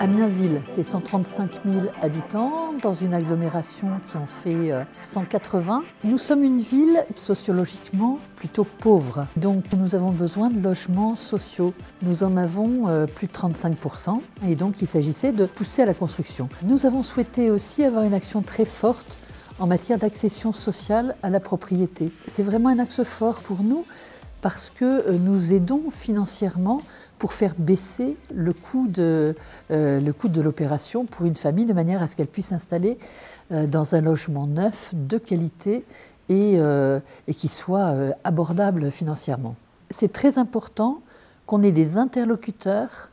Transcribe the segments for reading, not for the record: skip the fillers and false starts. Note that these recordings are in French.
Amiens-Ville, c'est 135 000 habitants dans une agglomération qui en fait 180. Nous sommes une ville sociologiquement plutôt pauvre, donc nous avons besoin de logements sociaux. Nous en avons plus de 35% et donc il s'agissait de pousser à la construction. Nous avons souhaité aussi avoir une action très forte en matière d'accession sociale à la propriété. C'est vraiment un axe fort pour nous parce que nous aidons financièrement pour faire baisser le coût de l'opération pour une famille de manière à ce qu'elle puisse s'installer dans un logement neuf, de qualité et qui soit abordable financièrement. C'est très important qu'on ait des interlocuteurs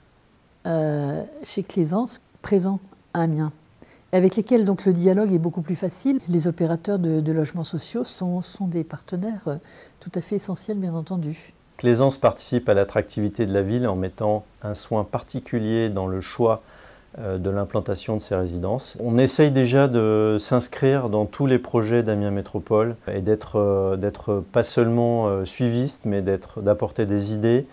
chez Claisance présents à Amiens, avec lesquels donc, le dialogue est beaucoup plus facile. Les opérateurs de logements sociaux sont des partenaires tout à fait essentiels, bien entendu. Claisance participe à l'attractivité de la ville en mettant un soin particulier dans le choix de l'implantation de ces résidences. On essaye déjà de s'inscrire dans tous les projets d'Amiens Métropole et d'être pas seulement suiviste, mais d'apporter des idées,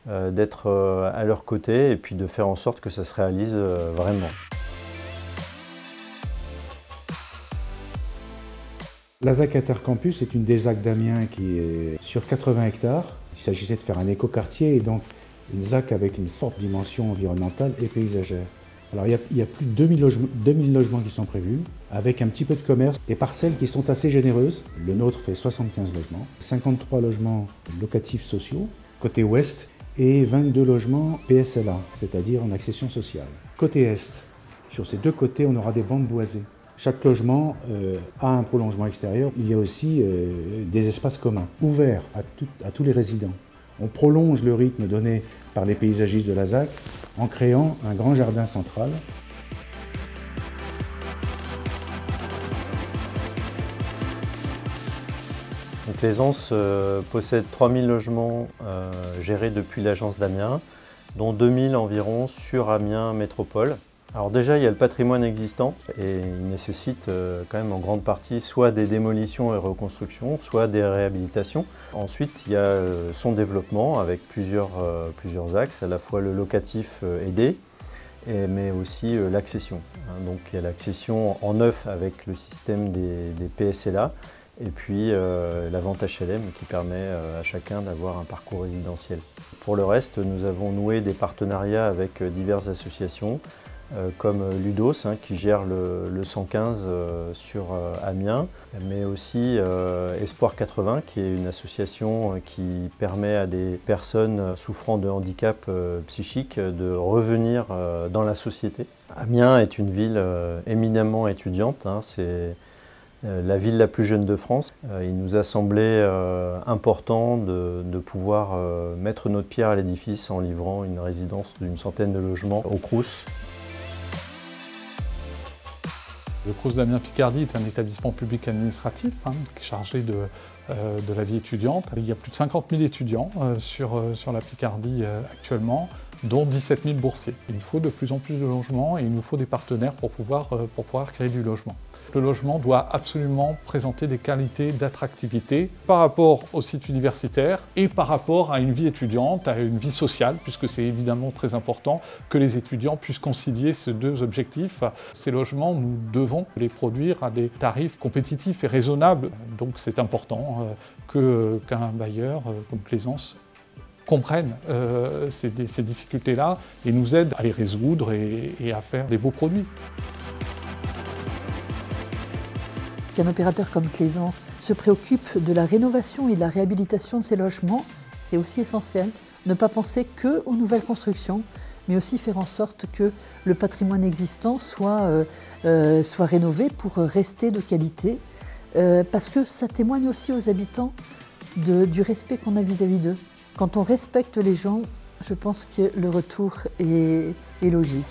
d'être à leur côté et puis de faire en sorte que ça se réalise vraiment. La ZAC Intercampus est une des ZAC d'Amiens qui est sur 80 hectares. Il s'agissait de faire un écoquartier et donc une ZAC avec une forte dimension environnementale et paysagère. Alors il y a plus de 2000 logements qui sont prévus, avec un petit peu de commerce, des parcelles qui sont assez généreuses. Le nôtre fait 75 logements, 53 logements locatifs sociaux, côté ouest, et 22 logements PSLA, c'est-à-dire en accession sociale. Côté est, sur ces deux côtés, on aura des bandes boisées. Chaque logement a un prolongement extérieur. Il y a aussi des espaces communs, ouverts à tous les résidents. On prolonge le rythme donné par les paysagistes de la ZAC en créant un grand jardin central. Claisance possède 3000 logements gérés depuis l'agence d'Amiens, dont 2000 environ sur Amiens Métropole. Alors déjà, il y a le patrimoine existant et il nécessite quand même en grande partie soit des démolitions et reconstructions, soit des réhabilitations. Ensuite, il y a son développement avec plusieurs axes, à la fois le locatif aidé, mais aussi l'accession. Donc il y a l'accession en neuf avec le système des PSLA et puis la vente HLM qui permet à chacun d'avoir un parcours résidentiel. Pour le reste, nous avons noué des partenariats avec diverses associations, comme Ludos qui gère le 115 sur Amiens, mais aussi Espoir 80 qui est une association qui permet à des personnes souffrant de handicap psychique de revenir dans la société. Amiens est une ville éminemment étudiante, c'est la ville la plus jeune de France. Il nous a semblé important de pouvoir mettre notre pierre à l'édifice en livrant une résidence d'une centaine de logements au Crous. Le Crous d'Amiens Picardie est un établissement public administratif qui est chargé de la vie étudiante. Il y a plus de 50 000 étudiants sur la Picardie actuellement, dont 17 000 boursiers. Il nous faut de plus en plus de logements et il nous faut des partenaires pour pouvoir créer du logement. Le logement doit absolument présenter des qualités d'attractivité par rapport au site universitaire et par rapport à une vie étudiante, à une vie sociale, puisque c'est évidemment très important que les étudiants puissent concilier ces deux objectifs. Ces logements, nous devons les produire à des tarifs compétitifs et raisonnables. Donc c'est important qu'un bailleur comme Claisance comprenne ces difficultés-là et nous aide à les résoudre et à faire des beaux produits. Qu'un opérateur comme Claisance se préoccupe de la rénovation et de la réhabilitation de ces logements, c'est aussi essentiel. Ne pas penser qu'aux nouvelles constructions, mais aussi faire en sorte que le patrimoine existant soit rénové pour rester de qualité, parce que ça témoigne aussi aux habitants du respect qu'on a vis-à-vis d'eux. Quand on respecte les gens, je pense que le retour est logique.